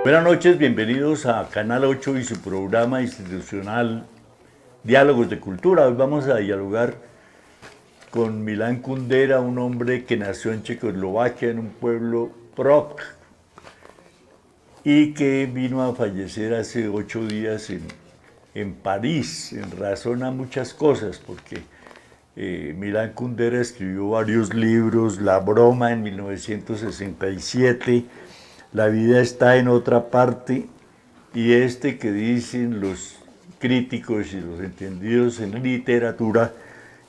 Buenas noches, bienvenidos a Canal 8 y su programa institucional Diálogos de Cultura. Hoy vamos a dialogar con Milan Kundera, un hombre que nació en Checoslovaquia, en un pueblo Prok, y que vino a fallecer hace 8 días en París, en razón a muchas cosas, porque Milan Kundera escribió varios libros: La broma en 1967, La vida está en otra parte, y este que dicen los críticos y los entendidos en literatura,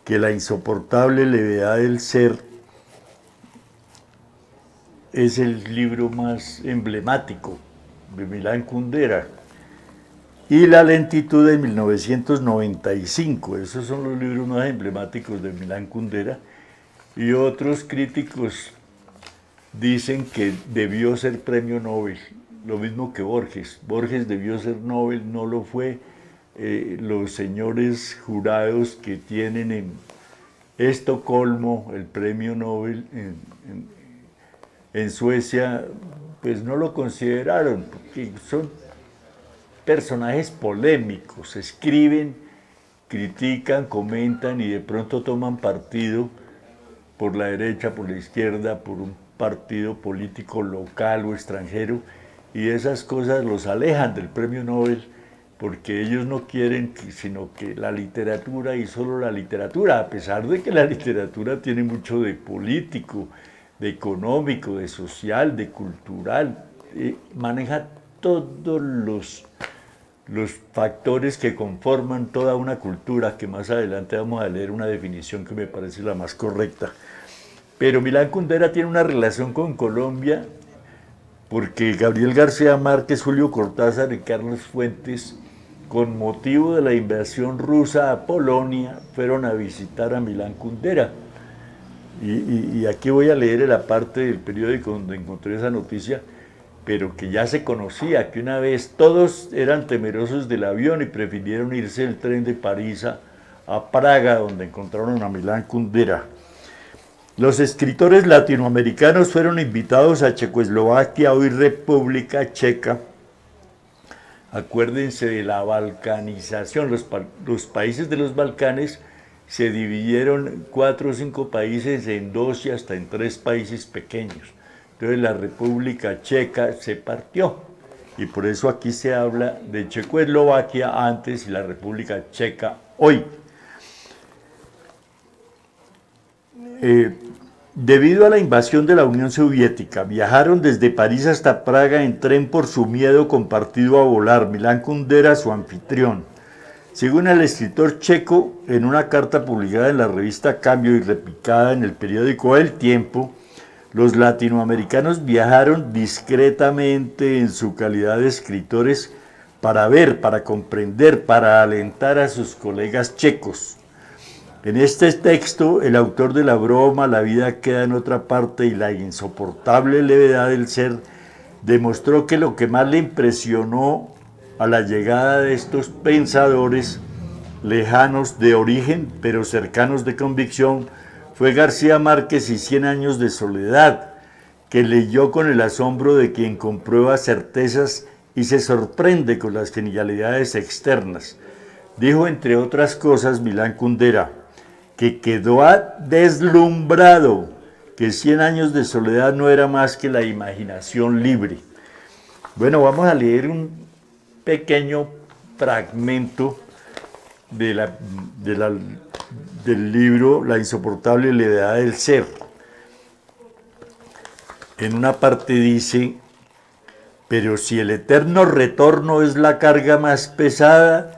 que La insoportable levedad del ser es el libro más emblemático de Milan Kundera. Y La lentitud de 1995, esos son los libros más emblemáticos de Milan Kundera. Y otros críticos dicen que debió ser premio Nobel, lo mismo que Borges. Borges debió ser Nobel, no lo fue. Los señores jurados que tienen en Estocolmo el premio Nobel en Suecia, pues no lo consideraron, porque son personajes polémicos, escriben, critican, comentan y de pronto toman partido por la derecha, por la izquierda, por un partido político local o extranjero, y esas cosas los alejan del premio Nobel, porque ellos no quieren sino que la literatura y solo la literatura, a pesar de que la literatura tiene mucho de político, de económico, de social, de cultural, maneja todos los factores que conforman toda una cultura, que más adelante vamos a leer una definición que me parece la más correcta. Pero Milan Kundera tiene una relación con Colombia porque Gabriel García Márquez, Julio Cortázar y Carlos Fuentes, con motivo de la invasión rusa a Polonia, fueron a visitar a Milan Kundera. Y aquí voy a leer la parte del periódico donde encontré esa noticia, pero que ya se conocía, que una vez todos eran temerosos del avión y prefirieron irse el tren de París a Praga, donde encontraron a Milan Kundera. Los escritores latinoamericanos fueron invitados a Checoslovaquia, hoy República Checa. Acuérdense de la balcanización, los países de los Balcanes se dividieron 4 o 5 países en 2 y hasta en 3 países pequeños. Entonces la República Checa se partió, y por eso aquí se habla de Checoslovaquia antes y la República Checa hoy. Debido a la invasión de la Unión Soviética, viajaron desde París hasta Praga en tren por su miedo compartido a volar. Milan Kundera, su anfitrión. Según el escritor checo, en una carta publicada en la revista Cambio y replicada en el periódico El Tiempo, los latinoamericanos viajaron discretamente en su calidad de escritores para ver, para comprender, para alentar a sus colegas checos. En este texto, el autor de La broma, La vida queda en otra parte y La insoportable levedad del ser, demostró que lo que más le impresionó a la llegada de estos pensadores lejanos de origen, pero cercanos de convicción, fue García Márquez y 100 años de soledad, que leyó con el asombro de quien comprueba certezas y se sorprende con las genialidades externas. Dijo, entre otras cosas, Milan Kundera, que quedó deslumbrado, que 100 años de soledad no era más que la imaginación libre. Bueno, vamos a leer un pequeño fragmento del libro La insoportable levedad del ser. En una parte dice: pero si el eterno retorno es la carga más pesada,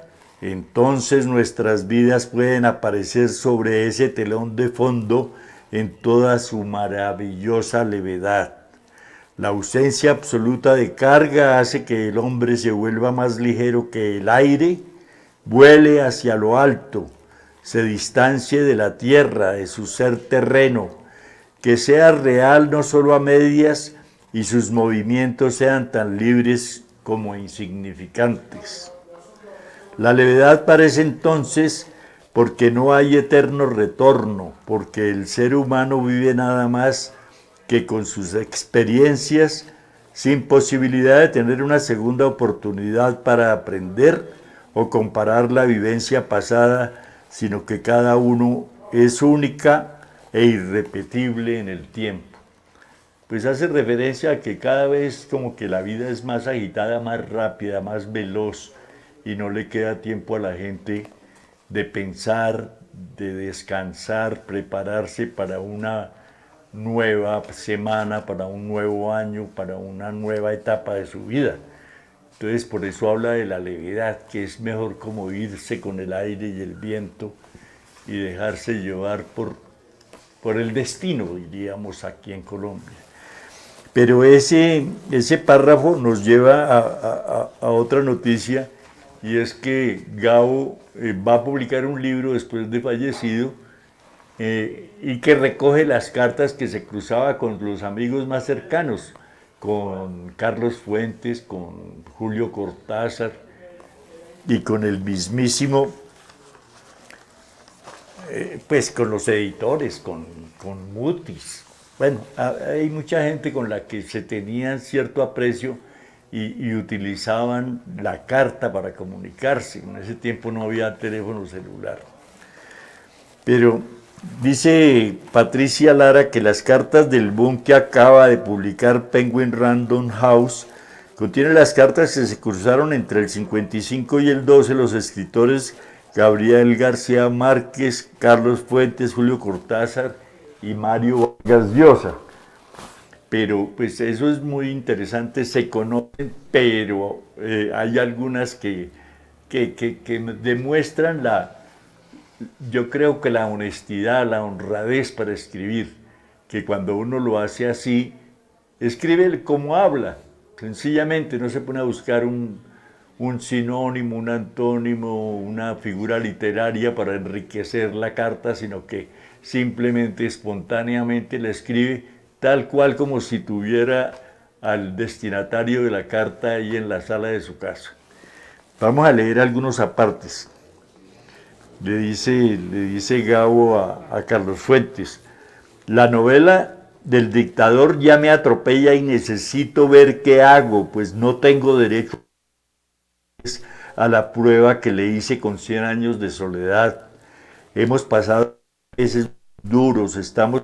entonces nuestras vidas pueden aparecer sobre ese telón de fondo en toda su maravillosa levedad. La ausencia absoluta de carga hace que el hombre se vuelva más ligero que el aire, vuele hacia lo alto, se distancie de la tierra, de su ser terreno, que sea real no solo a medias y sus movimientos sean tan libres como insignificantes. La levedad parece entonces porque no hay eterno retorno, porque el ser humano vive nada más que con sus experiencias, sin posibilidad de tener una segunda oportunidad para aprender o comparar la vivencia pasada, sino que cada uno es única e irrepetible en el tiempo. Pues hace referencia a que cada vez como que la vida es más agitada, más rápida, más veloz, y no le queda tiempo a la gente de pensar, de descansar, prepararse para una nueva semana, para un nuevo año, para una nueva etapa de su vida. Entonces por eso habla de la levedad, que es mejor como irse con el aire y el viento y dejarse llevar por el destino, diríamos aquí en Colombia. Pero ese párrafo nos lleva a otra noticia, y es que Gabo va a publicar un libro después de fallecido, y que recoge las cartas que se cruzaba con los amigos más cercanos, con Carlos Fuentes, con Julio Cortázar y con el mismísimo, pues con los editores, con Mutis. Bueno, hay mucha gente con la que se tenían cierto aprecio y utilizaban la carta para comunicarse. En ese tiempo no había teléfono celular. Pero dice Patricia Lara que las cartas del boom que acaba de publicar Penguin Random House contienen las cartas que se cruzaron entre el 55 y el 12 los escritores Gabriel García Márquez, Carlos Fuentes, Julio Cortázar y Mario Vargas Llosa. Pero pues eso es muy interesante, se conocen, pero hay algunas que demuestran yo creo que la honestidad, la honradez para escribir, que cuando uno lo hace así, escribe como habla, sencillamente, no se pone a buscar un sinónimo, un antónimo, una figura literaria para enriquecer la carta, sino que simplemente, espontáneamente la escribe tal cual como si tuviera al destinatario de la carta ahí en la sala de su casa. Vamos a leer algunos apartes. Le dice Gabo a Carlos Fuentes: la novela del dictador ya me atropella y necesito ver qué hago, pues no tengo derecho a la prueba que le hice con 100 años de soledad. Hemos pasado meses duros, estamos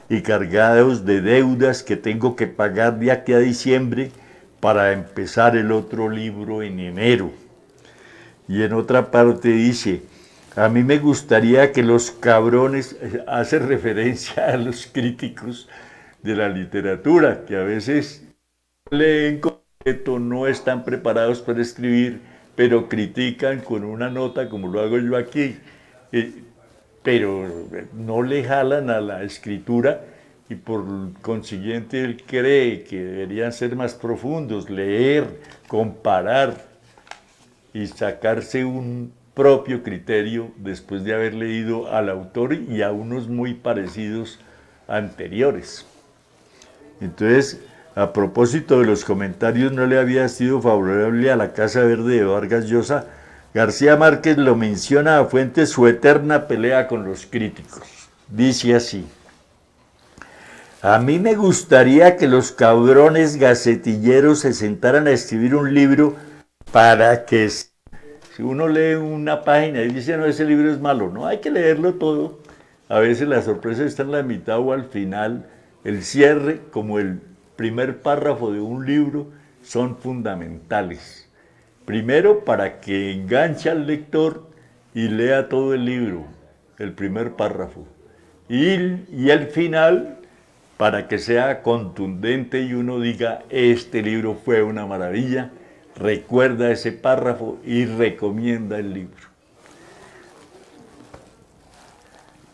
y cargados de deudas que tengo que pagar de aquí a diciembre para empezar el otro libro en enero. Y en otra parte dice: a mí me gustaría que los cabrones, hace referencia a los críticos de la literatura, que a veces leen completo, no están preparados para escribir, pero critican con una nota como lo hago yo aquí, pero no le jalan a la escritura, y por consiguiente él cree que deberían ser más profundos, leer, comparar y sacarse un propio criterio después de haber leído al autor y a unos muy parecidos anteriores. Entonces, a propósito de los comentarios, no le había sido favorable a la Casa Verde de Vargas Llosa, García Márquez lo menciona a Fuentes su eterna pelea con los críticos. Dice así: a mí me gustaría que los cabrones gacetilleros se sentaran a escribir un libro para que, si uno lee una página y dice, no, ese libro es malo, no, hay que leerlo todo. A veces la sorpresa está en la mitad o al final. El cierre, como el primer párrafo de un libro, son fundamentales. Primero, para que enganche al lector y lea todo el libro, el primer párrafo. Y el final, para que sea contundente y uno diga, este libro fue una maravilla, recuerda ese párrafo y recomienda el libro.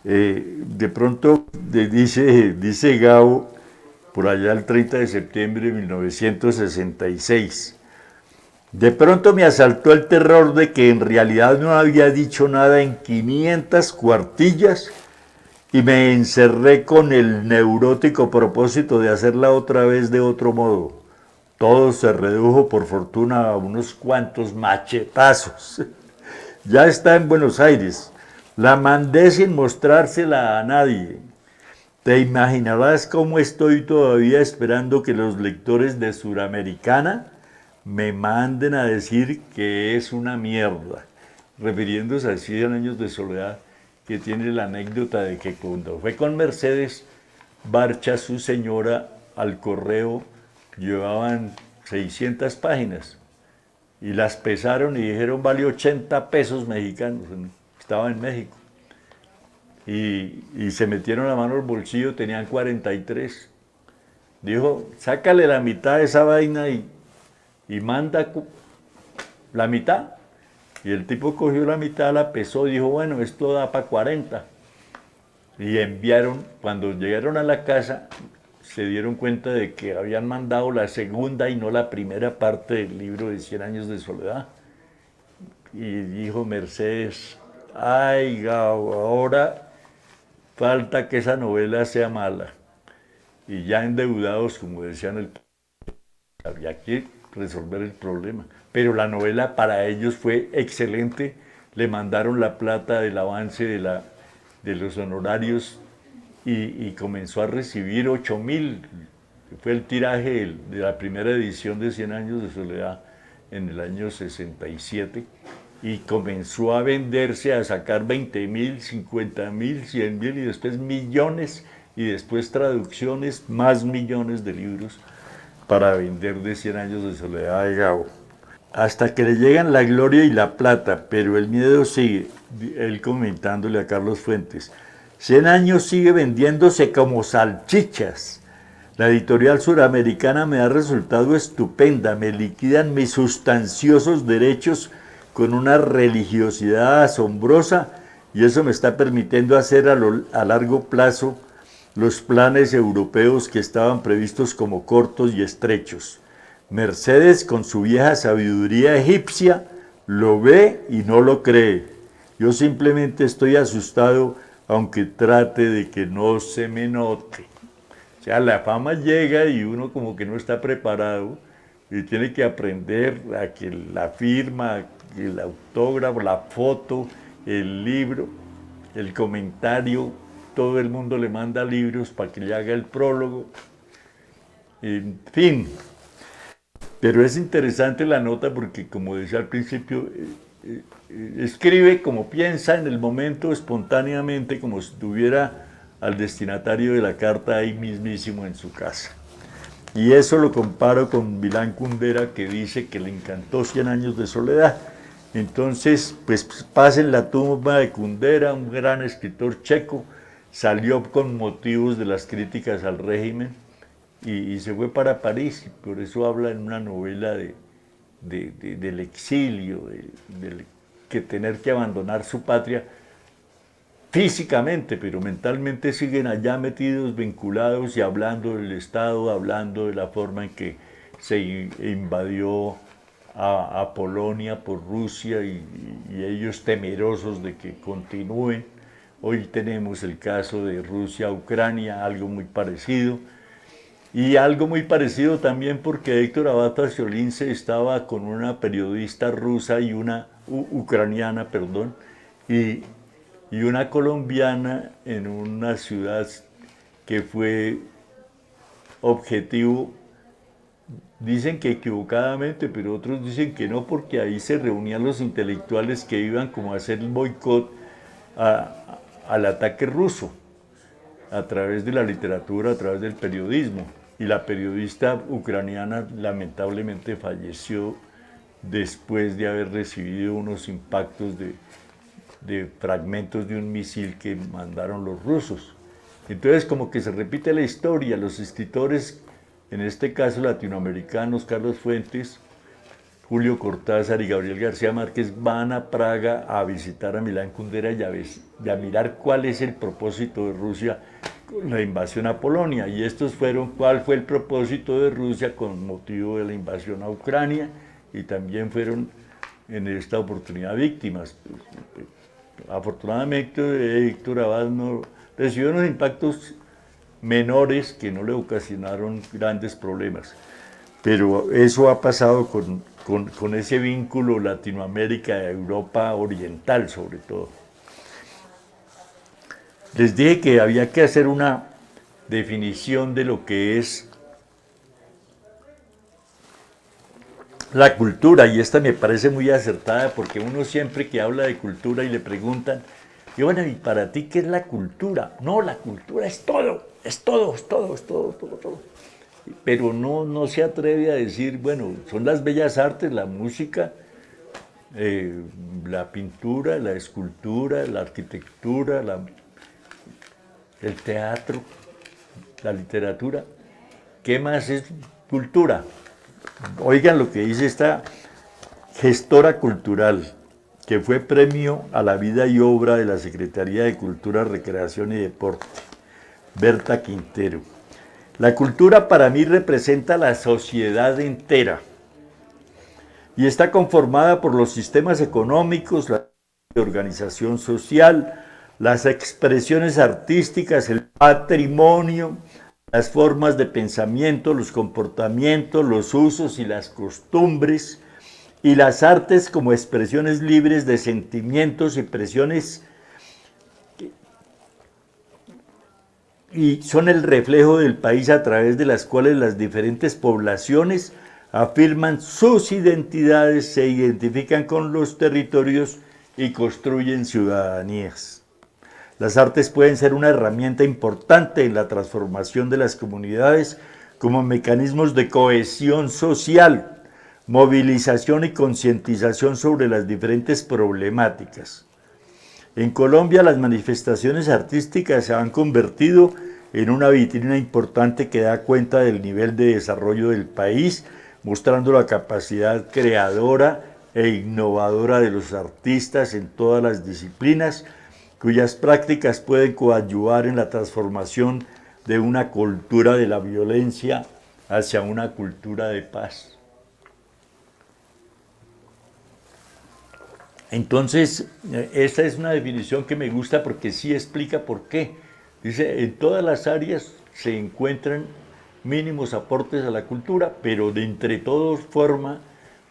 De pronto dice Gabo, por allá el 30 de septiembre de 1966, de pronto me asaltó el terror de que en realidad no había dicho nada en 500 cuartillas y me encerré con el neurótico propósito de hacerla otra vez de otro modo. Todo se redujo por fortuna a unos cuantos machetazos. Ya está en Buenos Aires. La mandé sin mostrársela a nadie. Te imaginarás cómo estoy todavía esperando que los lectores de Suramericana me manden a decir que es una mierda, refiriéndose a 100 años de soledad, que tiene la anécdota de que cuando fue con Mercedes Barcha, su señora, al correo, llevaban 600 páginas y las pesaron y dijeron vale 80 pesos mexicanos, estaba en México. Y se metieron la mano al bolsillo, tenían 43. Dijo, sácale la mitad de esa vaina y manda la mitad. Y el tipo cogió la mitad, la pesó y dijo, bueno, esto da para 40. Y enviaron, cuando llegaron a la casa, se dieron cuenta de que habían mandado la segunda y no la primera parte del libro de 100 años de soledad. Y dijo Mercedes, ay, Gabo, ahora falta que esa novela sea mala. Y ya endeudados, como decían, había que resolver el problema. Pero la novela para ellos fue excelente. Le mandaron la plata del avance de los honorarios y comenzó a recibir 8.000. Fue el tiraje de la primera edición de 100 años de soledad en el año 67. Y comenzó a venderse, a sacar 20.000, 50.000, 100.000 y después millones y después traducciones, más millones de libros para vender de 100 años de soledad de Gabo. Hasta que le llegan la gloria y la plata, pero el miedo sigue, él comentándole a Carlos Fuentes. 100 años sigue vendiéndose como salchichas. La editorial suramericana me ha resultado estupenda, me liquidan mis sustanciosos derechos con una religiosidad asombrosa y eso me está permitiendo hacer a largo plazo los planes europeos que estaban previstos como cortos y estrechos. Mercedes, con su vieja sabiduría egipcia, lo ve y no lo cree. Yo simplemente estoy asustado, aunque trate de que no se me note. O sea, la fama llega y uno como que no está preparado y tiene que aprender a que la firma, el autógrafo, la foto, el libro, el comentario, todo el mundo le manda libros para que le haga el prólogo, en fin. Pero es interesante la nota porque, como decía al principio, escribe como piensa en el momento, espontáneamente, como si tuviera al destinatario de la carta ahí mismísimo en su casa. Y eso lo comparo con Milán Kundera, que dice que le encantó 100 años de soledad. Entonces, pues pasen la tumba de Kundera, un gran escritor checo, salió con motivos de las críticas al régimen y se fue para París, y por eso habla en una novela del exilio, de que tener que abandonar su patria físicamente, pero mentalmente siguen allá metidos, vinculados y hablando del Estado, hablando de la forma en que se invadió a Polonia por Rusia y ellos temerosos de que continúen. Hoy tenemos el caso de Rusia-Ucrania, algo muy parecido. Y algo muy parecido también porque Héctor Abad Faciolince estaba con una periodista rusa y una ucraniana, perdón, y una colombiana en una ciudad que fue objetivo, dicen que equivocadamente, pero otros dicen que no, porque ahí se reunían los intelectuales que iban como a hacer el boicot al ataque ruso, a través de la literatura, a través del periodismo. Y la periodista ucraniana lamentablemente falleció después de haber recibido unos impactos de fragmentos de un misil que mandaron los rusos. Entonces como que se repite la historia, los escritores, en este caso latinoamericanos, Carlos Fuentes, Julio Cortázar y Gabriel García Márquez van a Praga a visitar a Milán Kundera y a mirar cuál es el propósito de Rusia con la invasión a Polonia. Y estos fueron cuál fue el propósito de Rusia con motivo de la invasión a Ucrania y también fueron en esta oportunidad víctimas. Afortunadamente Héctor Abad no recibió unos impactos menores que no le ocasionaron grandes problemas. Pero eso ha pasado con ese vínculo Latinoamérica-Europa oriental sobre todo. Les dije que había que hacer una definición de lo que es la cultura, y esta me parece muy acertada porque uno siempre que habla de cultura y le preguntan, y bueno, ¿y para ti qué es la cultura? No, la cultura es todo, es todo, es todo, es todo, todo, todo. Pero no se atreve a decir, bueno, son las bellas artes, la música, la pintura, la escultura, la arquitectura, el teatro, la literatura. ¿Qué más es cultura? Oigan lo que dice esta gestora cultural, que fue premio a la vida y obra de la Secretaría de Cultura, Recreación y Deporte, Berta Quintero. La cultura para mí representa la sociedad entera y está conformada por los sistemas económicos, la organización social, las expresiones artísticas, el patrimonio, las formas de pensamiento, los comportamientos, los usos y las costumbres, y las artes como expresiones libres de sentimientos y presiones, y son el reflejo del país a través de las cuales las diferentes poblaciones afirman sus identidades, se identifican con los territorios y construyen ciudadanías. Las artes pueden ser una herramienta importante en la transformación de las comunidades como mecanismos de cohesión social, movilización y concientización sobre las diferentes problemáticas. En Colombia las manifestaciones artísticas se han convertido en una vitrina importante que da cuenta del nivel de desarrollo del país, mostrando la capacidad creadora e innovadora de los artistas en todas las disciplinas, cuyas prácticas pueden coadyuvar en la transformación de una cultura de la violencia hacia una cultura de paz. Entonces, esta es una definición que me gusta porque sí explica por qué. Dice, en todas las áreas se encuentran mínimos aportes a la cultura, pero de entre todos forma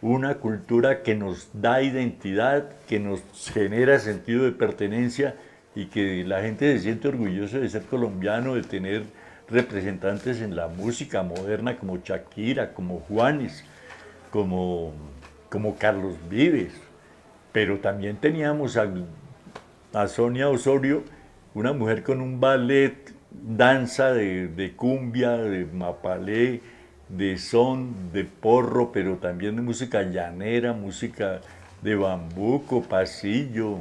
una cultura que nos da identidad, que nos genera sentido de pertenencia y que la gente se siente orgullosa de ser colombiano, de tener representantes en la música moderna como Shakira, como Juanes, como Carlos Vives. Pero también teníamos a Sonia Osorio, una mujer con un ballet, danza de cumbia, de mapalé, de son, de porro, pero también de música llanera, música de bambuco, pasillo,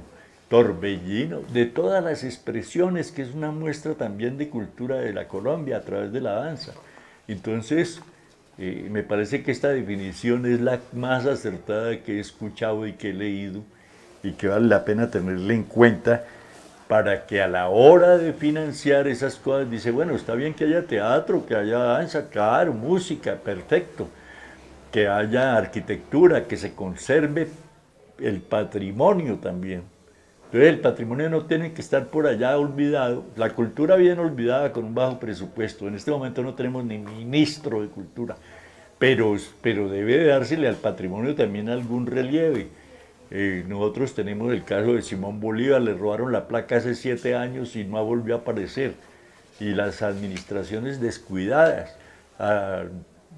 torbellino, de todas las expresiones, que es una muestra también de cultura de la Colombia a través de la danza. Entonces, me parece que esta definición es la más acertada que he escuchado y que he leído y que vale la pena tenerla en cuenta para que a la hora de financiar esas cosas, dice, bueno, está bien que haya teatro, que haya danza, claro, música, perfecto, que haya arquitectura, que se conserve el patrimonio también. Entonces el patrimonio no tiene que estar por allá olvidado, la cultura bien olvidada con un bajo presupuesto. En este momento no tenemos ni ministro de cultura, pero debe dársele al patrimonio también algún relieve. Nosotros tenemos el caso de Simón Bolívar, le robaron la placa hace 7 años y no volvió a aparecer. Y las administraciones descuidadas. A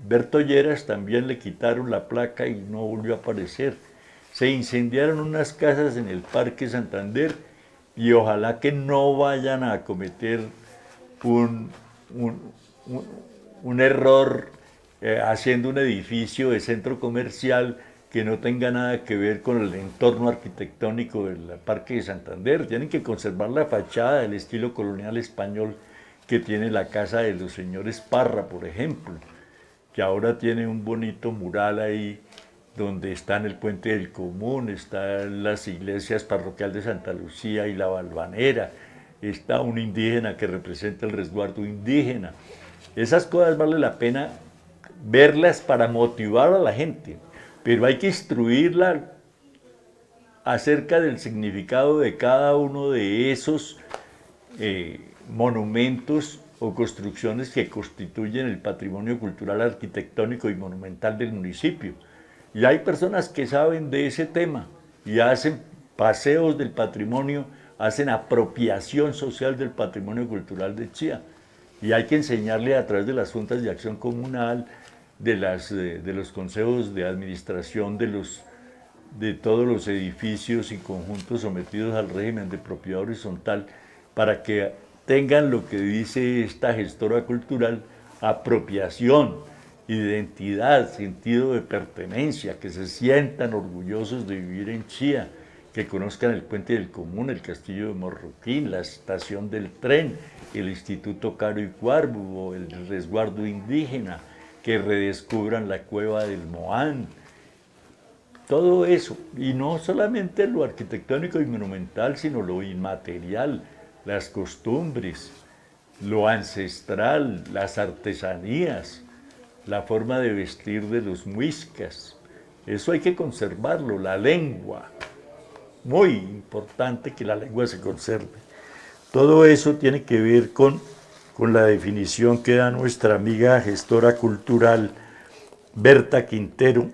Berto Lleras también le quitaron la placa y no volvió a aparecer. Se incendiaron unas casas en el Parque Santander y ojalá que no vayan a cometer un error haciendo un edificio de centro comercial que no tenga nada que ver con el entorno arquitectónico del Parque de Santander. Tienen que conservar la fachada del estilo colonial español que tiene la casa de los señores Parra, por ejemplo, que ahora tiene un bonito mural ahí donde está en el Puente del Común, están las iglesias parroquial de Santa Lucía y la Valvanera, está un indígena que representa el resguardo indígena. Esas cosas vale la pena verlas para motivar a la gente, pero hay que instruirla acerca del significado de cada uno de esos monumentos o construcciones que constituyen el patrimonio cultural, arquitectónico y monumental del municipio. Y hay personas que saben de ese tema y hacen paseos del patrimonio, hacen apropiación social del patrimonio cultural de Chía. Y hay que enseñarle a través de las juntas de acción comunal, de los consejos de administración de todos los edificios y conjuntos sometidos al régimen de propiedad horizontal, para que tengan lo que dice esta gestora cultural, apropiación, identidad, sentido de pertenencia, que se sientan orgullosos de vivir en Chía, que conozcan el Puente del Común, el Castillo de Morroquín, la estación del tren, el Instituto Caro y Cuervo, el resguardo indígena, que redescubran la cueva del Moán. Todo eso, y no solamente lo arquitectónico y monumental, sino lo inmaterial, las costumbres, lo ancestral, las artesanías, la forma de vestir de los muiscas. Eso hay que conservarlo, la lengua. Muy importante que la lengua se conserve. Todo eso tiene que ver con la definición que da nuestra amiga gestora cultural Berta Quintero,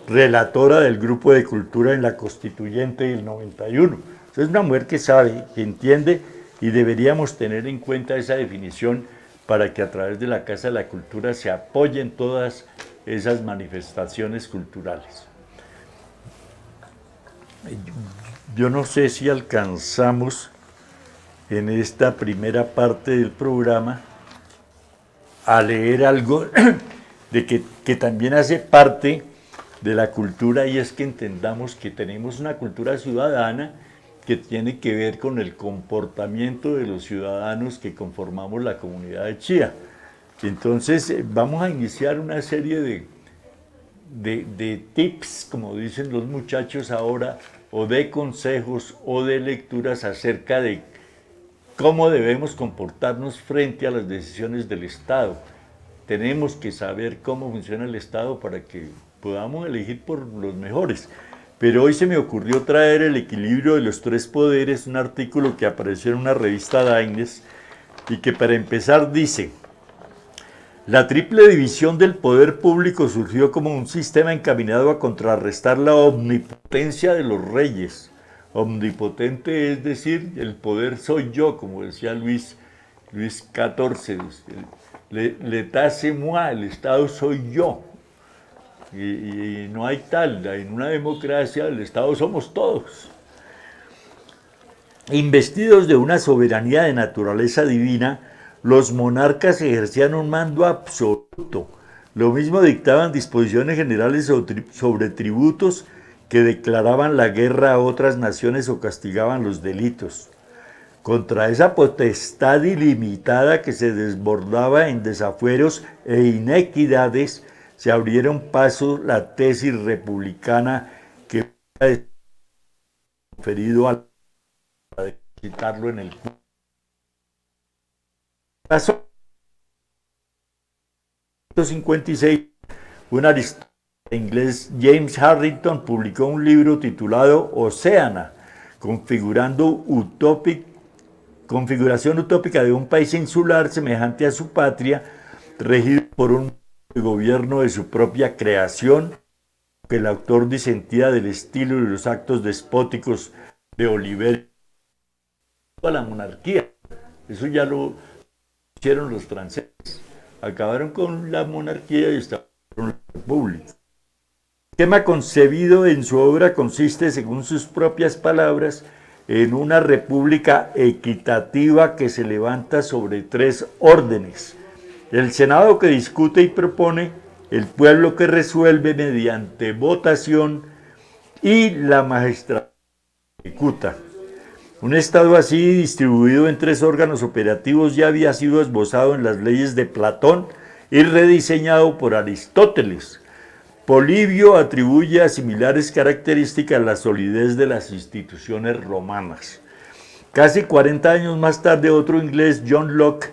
relatora del Grupo de Cultura en la Constituyente del 91. Es una mujer que sabe, que entiende, y deberíamos tener en cuenta esa definición para que a través de la Casa de la Cultura se apoyen todas esas manifestaciones culturales. Yo no sé si alcanzamos en esta primera parte del programa a leer algo de que también hace parte de la cultura, y es que entendamos que tenemos una cultura ciudadana que tiene que ver con el comportamiento de los ciudadanos que conformamos la comunidad de Chía. Entonces vamos a iniciar una serie de tips, como dicen los muchachos ahora, o de consejos o de lecturas acerca de cómo debemos comportarnos frente a las decisiones del Estado. Tenemos que saber cómo funciona el Estado para que podamos elegir por los mejores. Pero hoy se me ocurrió traer El equilibrio de los tres poderes, un artículo que apareció en una revista Daines, y que para empezar dice: la triple división del poder público surgió como un sistema encaminado a contrarrestar la omnipotencia de los reyes. Omnipotente es decir, el poder soy yo, como decía Luis XIV, l'état c'est moi, el Estado soy yo. Y no hay tal, en una democracia el Estado somos todos. Investidos de una soberanía de naturaleza divina, los monarcas ejercían un mando absoluto. Lo mismo dictaban disposiciones generales sobre tributos, que declaraban la guerra a otras naciones o castigaban los delitos. Contra esa potestad ilimitada que se desbordaba en desafueros e inequidades, se abrieron paso la tesis republicana que había conferido a citarlo en el caso 1956, un aristócrata inglés, James Harrington, publicó un libro titulado Oceana, configuración utópica de un país insular semejante a su patria, regido por un gobierno de su propia creación, que el autor disentía del estilo y los actos despóticos de Oliver a la monarquía. Eso ya lo hicieron los franceses. Acabaron con la monarquía y establecieron la república. El tema concebido en su obra consiste, según sus propias palabras, en una república equitativa que se levanta sobre tres órdenes: el Senado, que discute y propone; el pueblo, que resuelve mediante votación; y la magistratura, que ejecuta. Un Estado así, distribuido en tres órganos operativos, ya había sido esbozado en las leyes de Platón y rediseñado por Aristóteles. Polibio atribuye a similares características la solidez de las instituciones romanas. Casi 40 años más tarde, otro inglés, John Locke,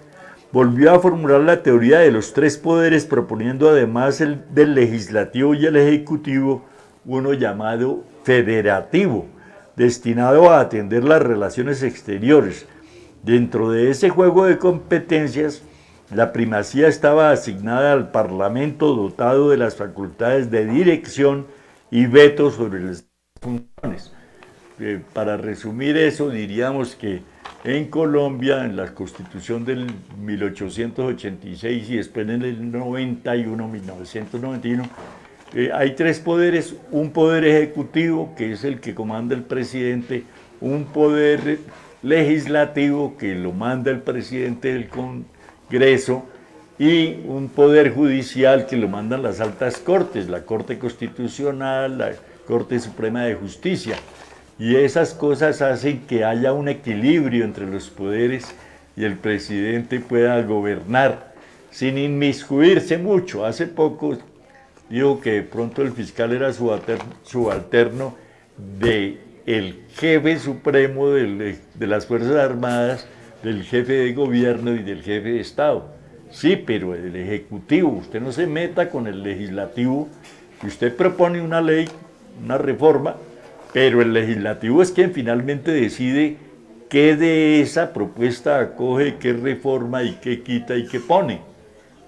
volvió a formular la teoría de los tres poderes, proponiendo además del legislativo y el ejecutivo uno llamado federativo, destinado a atender las relaciones exteriores. Dentro de ese juego de competencias, la primacía estaba asignada al Parlamento, dotado de las facultades de dirección y veto sobre las funciones. Para resumir eso, diríamos que en Colombia, en la Constitución del 1886 y después en el 91, 1991, hay tres poderes: un poder ejecutivo, que es el que comanda el presidente; un poder legislativo, que lo manda el presidente del Congreso; y un poder judicial, que lo mandan las altas cortes, la Corte Constitucional, la Corte Suprema de Justicia. Y esas cosas hacen que haya un equilibrio entre los poderes y el presidente pueda gobernar sin inmiscuirse mucho. Hace poco dijo que de pronto el fiscal era subalterno del jefe supremo de las Fuerzas Armadas, del jefe de gobierno y del jefe de Estado. Sí, pero el ejecutivo, usted no se meta con el legislativo. Usted propone una ley, una reforma, pero el legislativo es quien finalmente decide qué de esa propuesta acoge, qué reforma y qué quita y qué pone.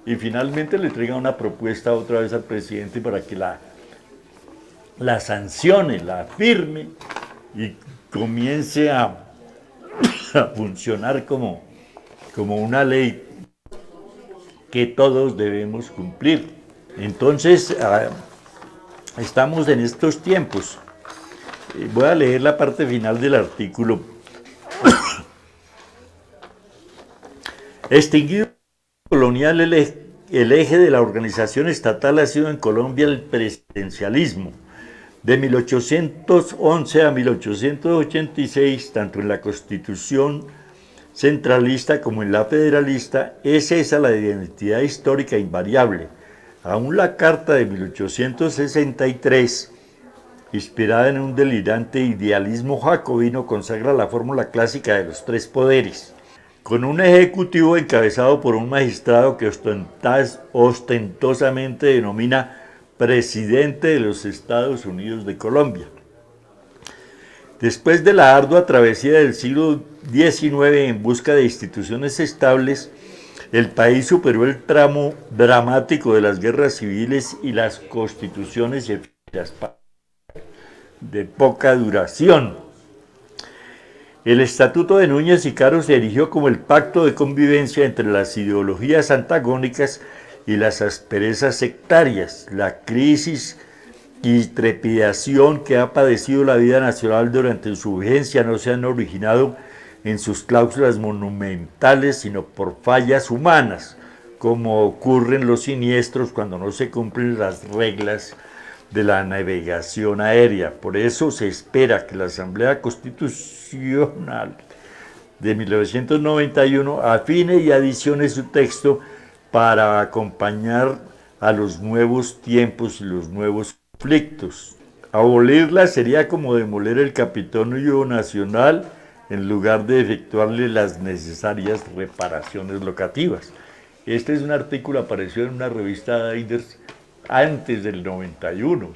Y finalmente le entrega una propuesta otra vez al presidente para que la sancione, la firme y comience a funcionar como una ley que todos debemos cumplir. Entonces, estamos en estos tiempos. Voy a leer la parte final del artículo. Extinguido colonial, el eje de la organización estatal ha sido en Colombia el presidencialismo. De 1811 a 1886, tanto en la Constitución centralista como en la federalista, es esa la identidad histórica invariable. Aún la Carta de 1863, inspirada en un delirante idealismo jacobino, consagra la fórmula clásica de los tres poderes, con un ejecutivo encabezado por un magistrado que ostentosamente denomina presidente de los Estados Unidos de Colombia. Después de la ardua travesía del siglo XIX en busca de instituciones estables, el país superó el tramo dramático de las guerras civiles y las constituciones de poca duración. El Estatuto de Núñez y Caro se erigió como el pacto de convivencia entre las ideologías antagónicas y las asperezas sectarias. La crisis y trepidación que ha padecido la vida nacional durante su vigencia no se han originado en sus cláusulas monumentales, sino por fallas humanas, como ocurren los siniestros cuando no se cumplen las reglas de la navegación aérea. Por eso se espera que la Asamblea Constitucional de 1991 afine y adicione su texto para acompañar a los nuevos tiempos y los nuevos conflictos. Abolirla sería como demoler el Capitolio Nacional en lugar de efectuarle las necesarias reparaciones locativas. Este es un artículo, apareció en una revista Reinders antes del 91,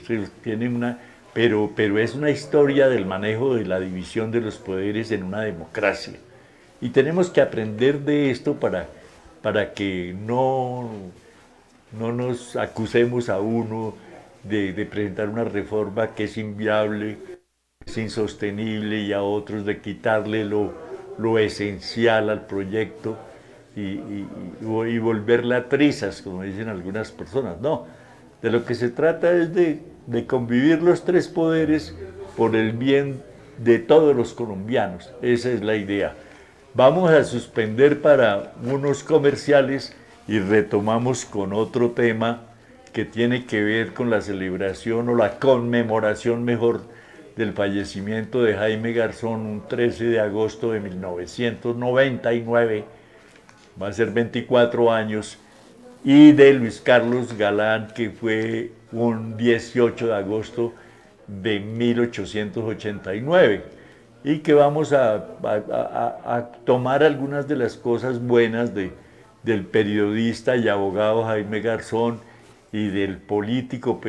pero es una historia del manejo de la división de los poderes en una democracia. Y tenemos que aprender de esto para que no nos acusemos a uno de presentar una reforma que es inviable, es insostenible, y a otros de quitarle lo esencial al proyecto y volverla trizas, como dicen algunas personas. No, de lo que se trata es de convivir los tres poderes por el bien de todos los colombianos. Esa es la idea. Vamos a suspender para unos comerciales y retomamos con otro tema que tiene que ver con la celebración o la conmemoración, mejor, del fallecimiento de Jaime Garzón un 13 de agosto de 1999, va a ser 24 años, y de Luis Carlos Galán, que fue un 18 de agosto de 1889, y que vamos a tomar algunas de las cosas buenas del periodista y abogado Jaime Garzón y del político,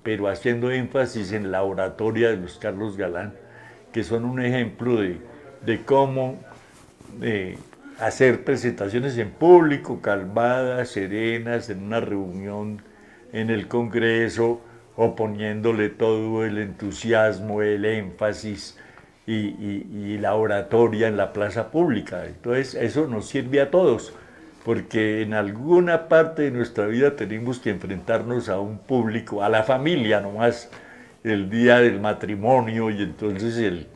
pero haciendo énfasis en la oratoria de Luis Carlos Galán, que son un ejemplo de cómo hacer presentaciones en público, calmadas, serenas, en una reunión en el Congreso, o poniéndole todo el entusiasmo, el énfasis y la oratoria en la plaza pública. Entonces eso nos sirve a todos, porque en alguna parte de nuestra vida tenemos que enfrentarnos a un público, a la familia nomás, el día del matrimonio, y entonces el,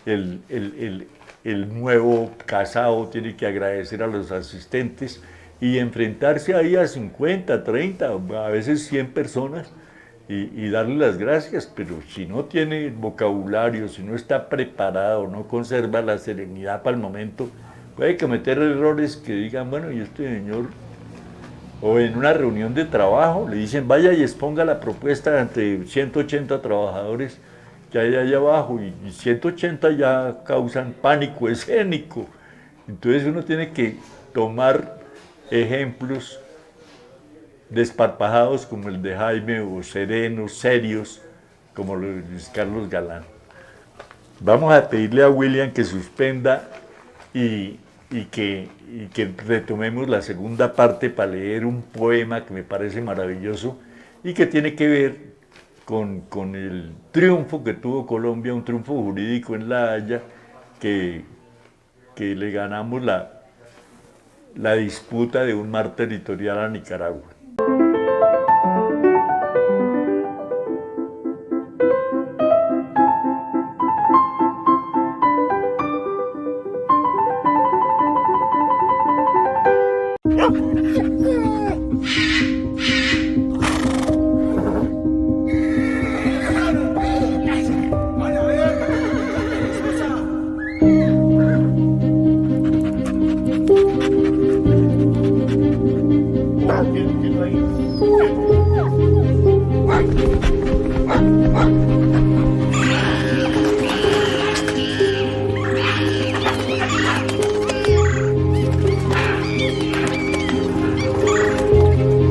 el, el nuevo casado tiene que agradecer a los asistentes y enfrentarse ahí a 50, 30, a veces 100 personas y darle las gracias, pero si no tiene vocabulario, si no está preparado, no conserva la serenidad para el momento, puede cometer errores que digan, bueno, y este señor, o en una reunión de trabajo, le dicen, vaya y exponga la propuesta ante 180 trabajadores que hay allá abajo, y 180 ya causan pánico escénico. Entonces uno tiene que tomar ejemplos desparpajados como el de Jaime, o serenos, serios, como Luis Carlos Galán. Vamos a pedirle a William que suspenda y que retomemos la segunda parte para leer un poema que me parece maravilloso y que tiene que ver con el triunfo que tuvo Colombia, un triunfo jurídico en La Haya, que le ganamos la disputa de un mar territorial a Nicaragua.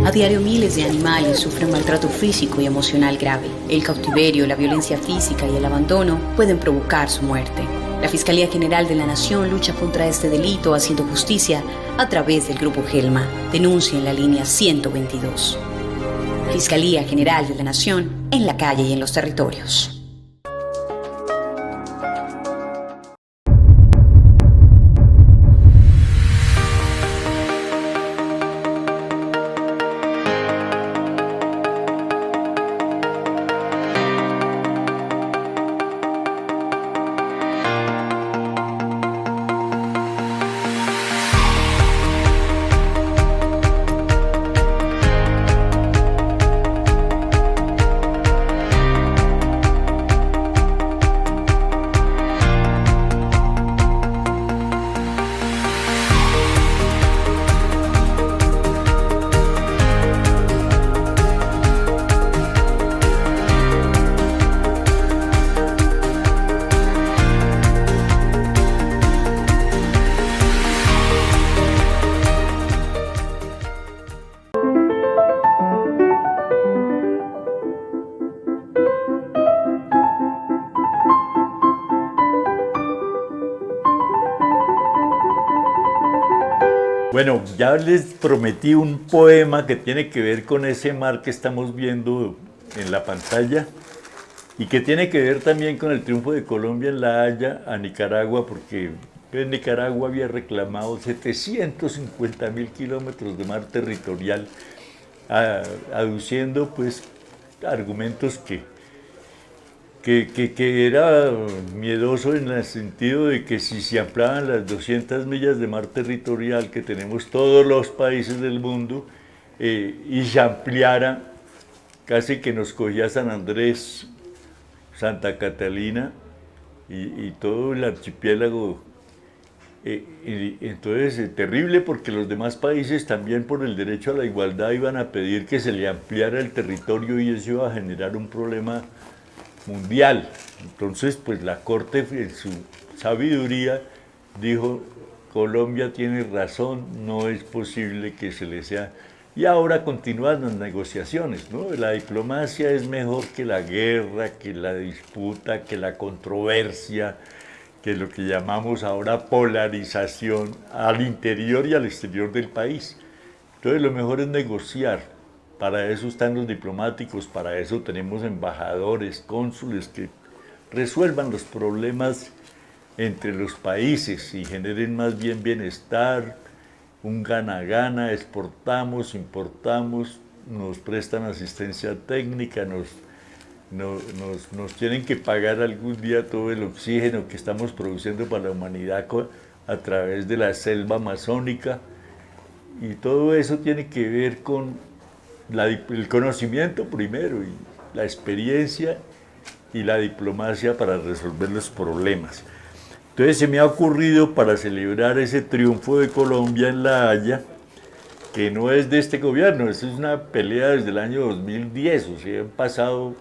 A diario miles de animales sufren maltrato físico y emocional grave. El cautiverio, la violencia física y el abandono pueden provocar su muerte. La Fiscalía General de la Nación lucha contra este delito haciendo justicia a través del Grupo Gelma. Denuncia en la línea 122. Fiscalía General de la Nación en la calle y en los territorios. Bueno, ya les prometí un poema que tiene que ver con ese mar que estamos viendo en la pantalla y que tiene que ver también con el triunfo de Colombia en La Haya a Nicaragua, porque Nicaragua había reclamado 750.000 kilómetros de mar territorial, aduciendo pues argumentos que era miedoso en el sentido de que si se ampliaban las 200 millas de mar territorial que tenemos todos los países del mundo y se ampliara, casi que nos cogía San Andrés, Santa Catalina y todo el archipiélago. Entonces, terrible, porque los demás países también por el derecho a la igualdad iban a pedir que se le ampliara el territorio y eso iba a generar un problema mundial. Entonces, pues la Corte en su sabiduría dijo, Colombia tiene razón, no es posible que se le sea... Y ahora continúan las negociaciones, ¿no? La diplomacia es mejor que la guerra, que la disputa, que la controversia, que lo que llamamos ahora polarización al interior y al exterior del país. Entonces lo mejor es negociar. Para eso están los diplomáticos, para eso tenemos embajadores, cónsules que resuelvan los problemas entre los países y generen más bien bienestar, un gana-gana, exportamos, importamos, nos prestan asistencia técnica, nos tienen que pagar algún día todo el oxígeno que estamos produciendo para la humanidad a través de la selva amazónica, y todo eso tiene que ver con el conocimiento primero, y la experiencia y la diplomacia para resolver los problemas. Entonces se me ha ocurrido, para celebrar ese triunfo de Colombia en La Haya, que no es de este gobierno, es una pelea desde el año 2010, o sea, han pasado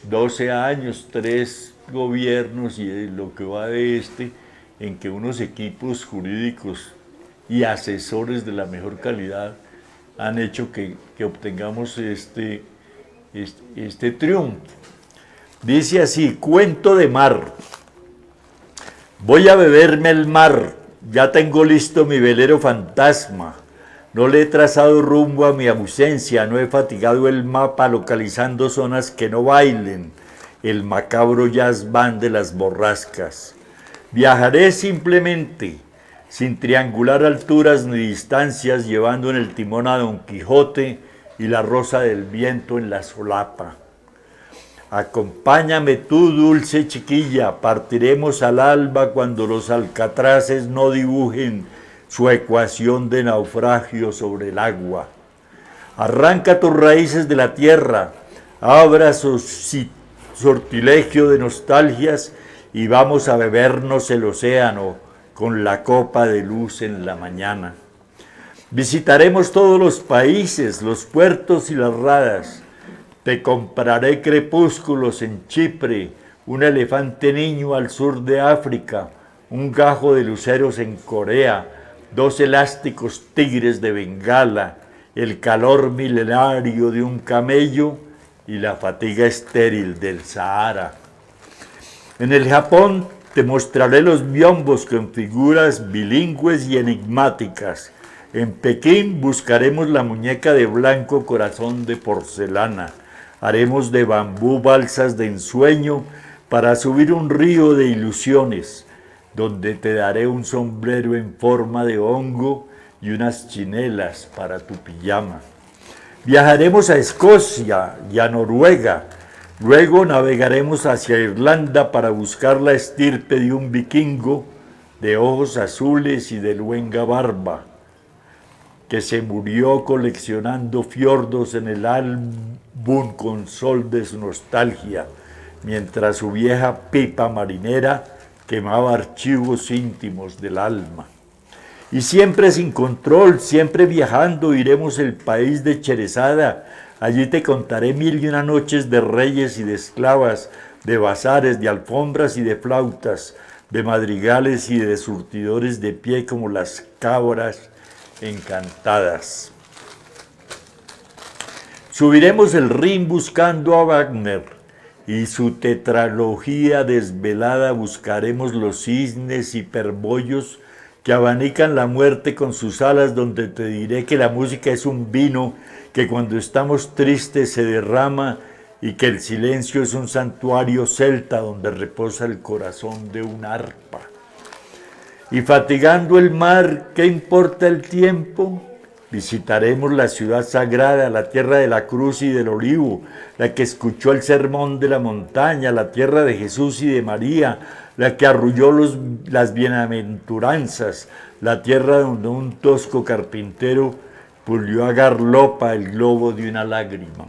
12 años, 3 gobiernos y lo que va de este, en que unos equipos jurídicos y asesores de la mejor calidad han hecho que obtengamos este triunfo. Dice así: cuento de mar. Voy a beberme el mar, ya tengo listo mi velero fantasma. No le he trazado rumbo a mi ausencia, no he fatigado el mapa localizando zonas que no bailen el macabro jazz band de las borrascas. Viajaré simplemente, sin triangular alturas ni distancias, llevando en el timón a Don Quijote y la rosa del viento en la solapa. Acompáñame tú, dulce chiquilla, partiremos al alba cuando los alcatraces no dibujen su ecuación de naufragio sobre el agua. Arranca tus raíces de la tierra, abra su sortilegio de nostalgias y vamos a bebernos el océano con la copa de luz en la mañana. Visitaremos todos los países, los puertos y las radas. Te compraré crepúsculos en Chipre, un elefante niño al sur de África, un gajo de luceros en Corea, 2 elásticos tigres de Bengala, el calor milenario de un camello y la fatiga estéril del Sahara. En el Japón te mostraré los biombos con figuras bilingües y enigmáticas. En Pekín buscaremos la muñeca de blanco corazón de porcelana. Haremos de bambú balsas de ensueño para subir un río de ilusiones, donde te daré un sombrero en forma de hongo y unas chinelas para tu pijama. Viajaremos a Escocia y a Noruega, luego navegaremos hacia Irlanda para buscar la estirpe de un vikingo de ojos azules y de luenga barba, que se murió coleccionando fiordos en el álbum con sol de su nostalgia, mientras su vieja pipa marinera quemaba archivos íntimos del alma. Y siempre sin control, siempre viajando, iremos el país de Cherezada. Allí te contaré 1001 noches de reyes y de esclavas, de bazares, de alfombras y de flautas, de madrigales y de surtidores de pie como las cabras encantadas. Subiremos el Rin buscando a Wagner y su tetralogía desvelada, buscaremos los cisnes hiperbollos que abanican la muerte con sus alas, donde te diré que la música es un vino que cuando estamos tristes se derrama y que el silencio es un santuario celta donde reposa el corazón de un arpa. Y fatigando el mar, ¿qué importa el tiempo? Visitaremos la ciudad sagrada, la tierra de la cruz y del olivo, la que escuchó el sermón de la montaña, la tierra de Jesús y de María, la que arrulló las bienaventuranzas, la tierra donde un tosco carpintero pulió a garlopa el globo de una lágrima.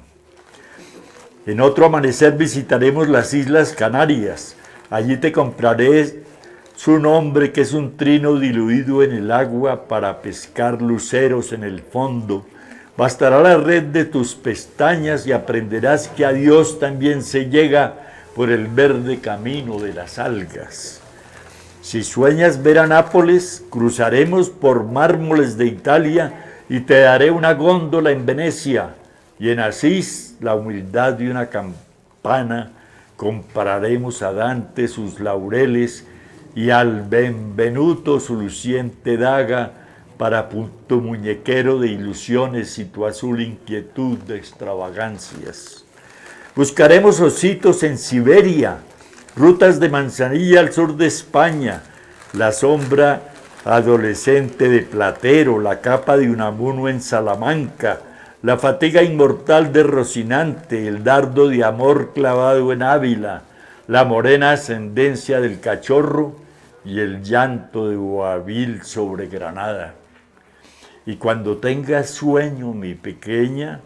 En otro amanecer visitaremos las Islas Canarias, allí te compraré su nombre, que es un trino diluido en el agua para pescar luceros en el fondo. Bastará la red de tus pestañas y aprenderás que a Dios también se llega por el verde camino de las algas. Si sueñas ver a Nápoles, cruzaremos por mármoles de Italia y te daré una góndola en Venecia, y en Asís la humildad de una campana. Compararemos a Dante sus laureles y al Benvenuto su luciente daga para tu muñequero de ilusiones y tu azul inquietud de extravagancias. Buscaremos ositos en Siberia, Rutas de Manzanilla al sur de España, la sombra adolescente de Platero, la capa de Unamuno en Salamanca, la fatiga inmortal de Rocinante, el dardo de amor clavado en Ávila, la morena ascendencia del Cachorro y el llanto de Boabil sobre Granada. Y cuando tengas sueño, mi pequeña,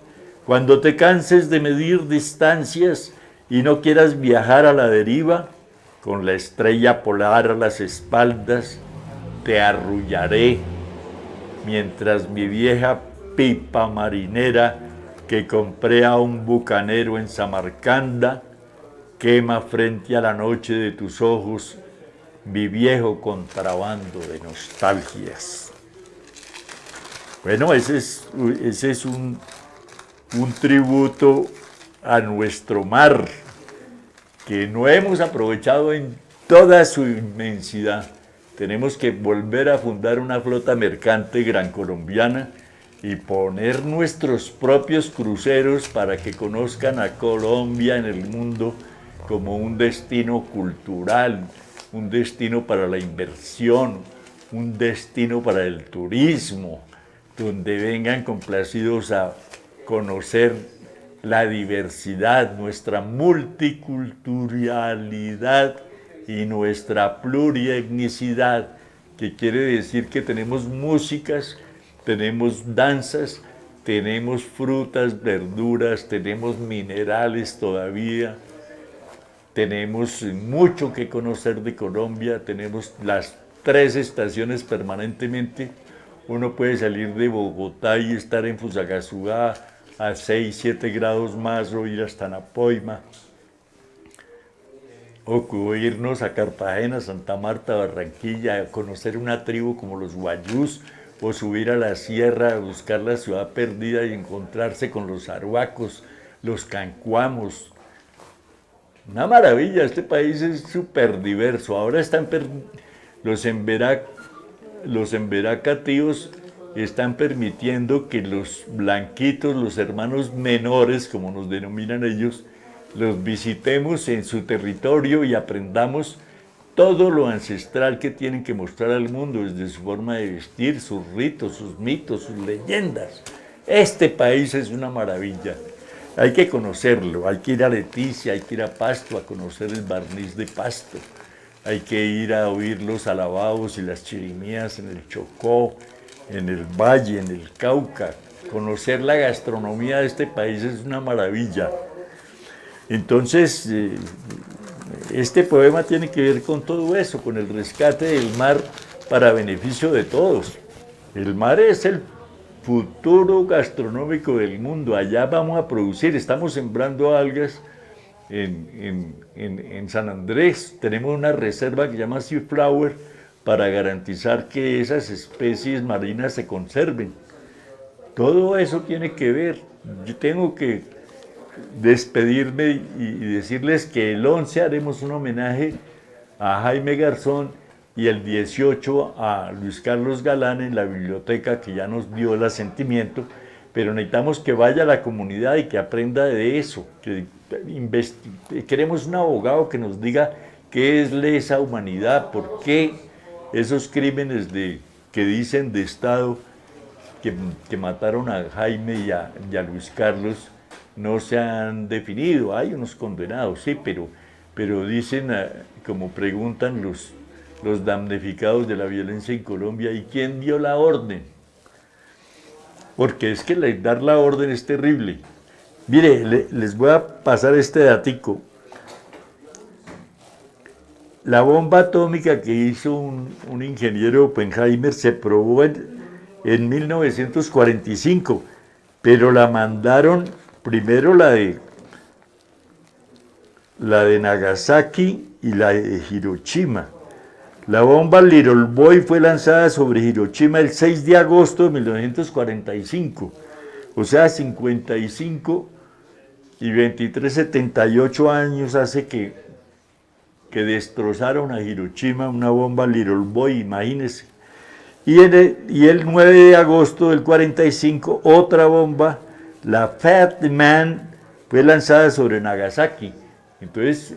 cuando te canses de medir distancias y no quieras viajar a la deriva, con la estrella polar a las espaldas, te arrullaré, mientras mi vieja pipa marinera que compré a un bucanero en Samarcanda quema frente a la noche de tus ojos mi viejo contrabando de nostalgias. Bueno, ese es un tributo a nuestro mar, que no hemos aprovechado en toda su inmensidad. Tenemos que volver a fundar una flota mercante gran colombiana y poner nuestros propios cruceros para que conozcan a Colombia en el mundo como un destino cultural, un destino para la inversión, un destino para el turismo, donde vengan complacidos a conocer la diversidad, nuestra multiculturalidad y nuestra plurietnicidad, que quiere decir que tenemos músicas, tenemos danzas, tenemos frutas, verduras, tenemos minerales todavía, tenemos mucho que conocer de Colombia, tenemos las 3 estaciones permanentemente. Uno puede salir de Bogotá y estar en Fusagasugá a 6, 7 grados más, o ir hasta Napoima, o irnos a Cartagena, Santa Marta, Barranquilla, a conocer una tribu como los guayús, o subir a la sierra a buscar la ciudad perdida y encontrarse con los arhuacos, los cancuamos. Una maravilla, este país es súper diverso. Ahora están los emberacatíos están permitiendo que los blanquitos, los hermanos menores, como nos denominan ellos, los visitemos en su territorio y aprendamos todo lo ancestral que tienen que mostrar al mundo, desde su forma de vestir, sus ritos, sus mitos, sus leyendas. Este país es una maravilla. Hay que conocerlo, hay que ir a Leticia, hay que ir a Pasto a conocer el barniz de Pasto. Hay que ir a oír los alabados y las chirimías en el Chocó, en el Valle, en el Cauca. Conocer la gastronomía de este país es una maravilla. Entonces, este poema tiene que ver con todo eso, con el rescate del mar para beneficio de todos. El mar es el futuro gastronómico del mundo. Allá vamos a producir, estamos sembrando algas en San Andrés. Tenemos una reserva que se llama Sea Flower para garantizar que esas especies marinas se conserven. Todo eso tiene que ver. Yo tengo que despedirme y decirles que el 11 haremos un homenaje a Jaime Garzón y el 18 a Luis Carlos Galán en la biblioteca, que ya nos dio el asentimiento, pero necesitamos que vaya a la comunidad y que aprenda de eso, que queremos un abogado que nos diga qué es lesa humanidad, por qué esos crímenes que dicen de Estado que mataron a Jaime y a Luis Carlos no se han definido. Hay unos condenados, sí, pero dicen, como preguntan los damnificados de la violencia en Colombia, ¿y quién dio la orden? Porque es que dar la orden es terrible. Mire, les voy a pasar este datico. La bomba atómica que hizo un ingeniero Oppenheimer se probó en 1945, pero la mandaron primero la de Nagasaki y la de Hiroshima. La bomba Little Boy fue lanzada sobre Hiroshima el 6 de agosto de 1945, o sea, 55 y 23, 78 años hace que destrozaron a Hiroshima una bomba Little Boy, imagínense. Y el 9 de agosto del 45, otra bomba, la Fat Man, fue lanzada sobre Nagasaki. Entonces,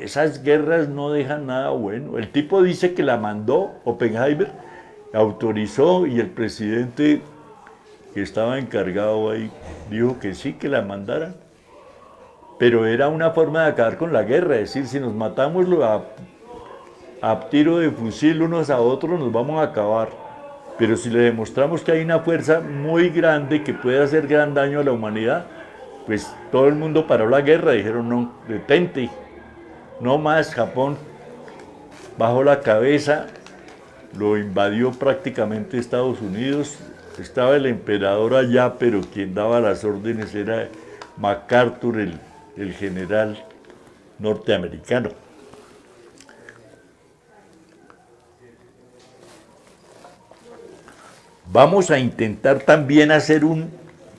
esas guerras no dejan nada bueno. El tipo dice que la mandó, Oppenheimer, autorizó y el presidente que estaba encargado ahí dijo que sí, que la mandaran. Pero era una forma de acabar con la guerra, es decir, si nos matamos a tiro de fusil unos a otros nos vamos a acabar. Pero si le demostramos que hay una fuerza muy grande que puede hacer gran daño a la humanidad, pues todo el mundo paró la guerra, dijeron no, detente, no más. Japón bajó la cabeza, lo invadió prácticamente Estados Unidos, estaba el emperador allá, pero quien daba las órdenes era MacArthur, el general norteamericano. Vamos a intentar también hacer un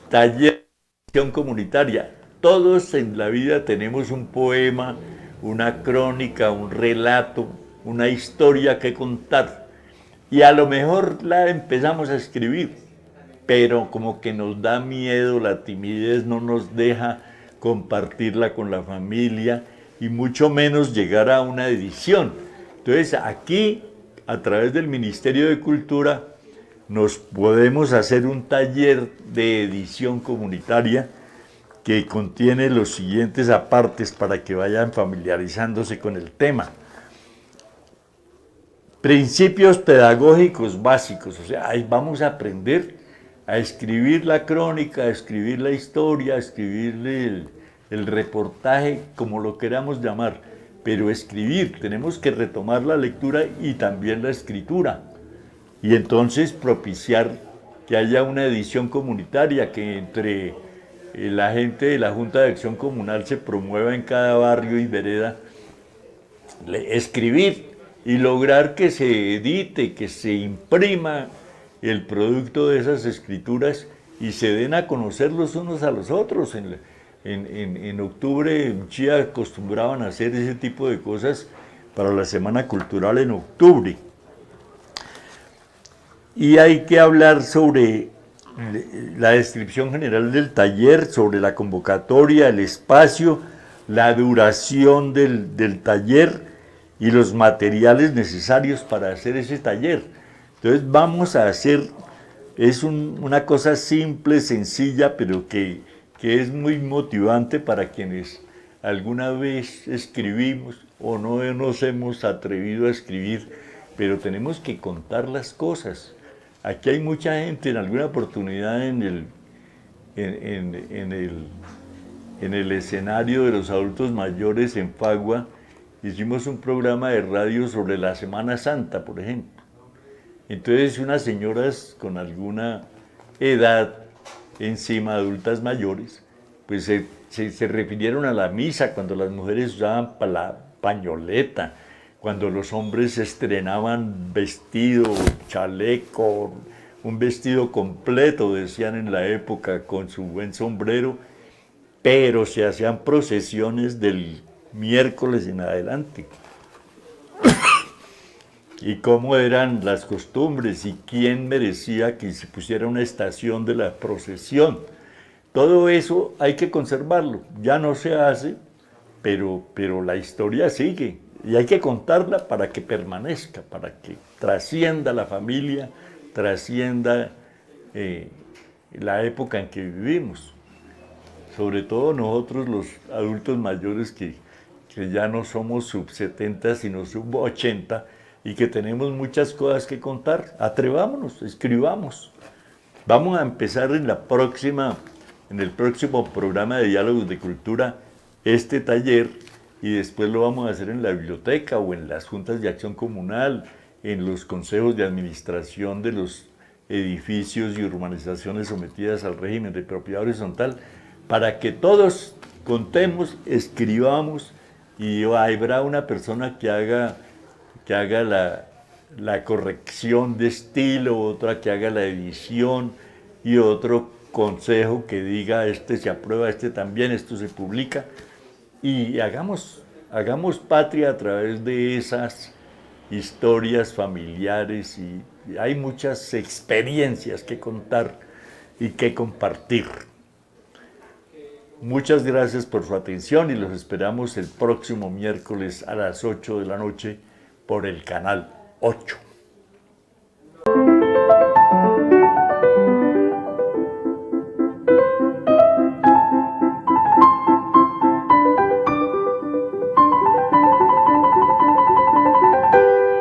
taller de acción comunitaria. Todos en la vida tenemos un poema, una crónica, un relato, una historia que contar. Y a lo mejor la empezamos a escribir, pero como que nos da miedo, la timidez no nos deja compartirla con la familia y mucho menos llegar a una edición. Entonces aquí, a través del Ministerio de Cultura, nos podemos hacer un taller de edición comunitaria que contiene los siguientes apartes para que vayan familiarizándose con el tema. Principios pedagógicos básicos, o sea, ahí vamos a aprender a escribir la crónica, a escribir la historia, a escribir el reportaje, como lo queramos llamar, pero escribir, tenemos que retomar la lectura y también la escritura. Y entonces propiciar que haya una edición comunitaria, que entre la gente de la Junta de Acción Comunal se promueva en cada barrio y vereda escribir y lograr que se edite, que se imprima el producto de esas escrituras y se den a conocer los unos a los otros. En octubre en Chía acostumbraban a hacer ese tipo de cosas para la Semana Cultural en octubre. Y hay que hablar sobre la descripción general del taller, sobre la convocatoria, el espacio, la duración del taller y los materiales necesarios para hacer ese taller. Entonces vamos a hacer, es una cosa simple, sencilla, pero que es muy motivante para quienes alguna vez escribimos o no nos hemos atrevido a escribir, pero tenemos que contar las cosas. Aquí hay mucha gente, en alguna oportunidad en el escenario de los adultos mayores en Fagua, hicimos un programa de radio sobre la Semana Santa, por ejemplo. Entonces unas señoras con alguna edad encima, adultas mayores, pues se refirieron a la misa cuando las mujeres usaban la pañoleta, cuando los hombres estrenaban vestido, chaleco, un vestido completo, decían en la época, con su buen sombrero, pero se hacían procesiones del miércoles en adelante. Y cómo eran las costumbres y quién merecía que se pusiera una estación de la procesión. Todo eso hay que conservarlo, ya no se hace, pero la historia sigue. Y hay que contarla para que permanezca, para que trascienda la familia, trascienda la época en que vivimos. Sobre todo nosotros los adultos mayores que ya no somos sub 70, sino sub 80, y que tenemos muchas cosas que contar. Atrevámonos, escribamos. Vamos a empezar en el próximo programa de Diálogos de Cultura este taller, y después lo vamos a hacer en la biblioteca o en las juntas de acción comunal, en los consejos de administración de los edificios y urbanizaciones sometidas al régimen de propiedad horizontal, para que todos contemos, escribamos, y habrá una persona que haga la corrección de estilo, otra que haga la edición y otro consejo que diga este se aprueba, este también, esto se publica. Y hagamos patria a través de esas historias familiares, y hay muchas experiencias que contar y que compartir. Muchas gracias por su atención y los esperamos el próximo miércoles a las 8 de la noche por el canal 8.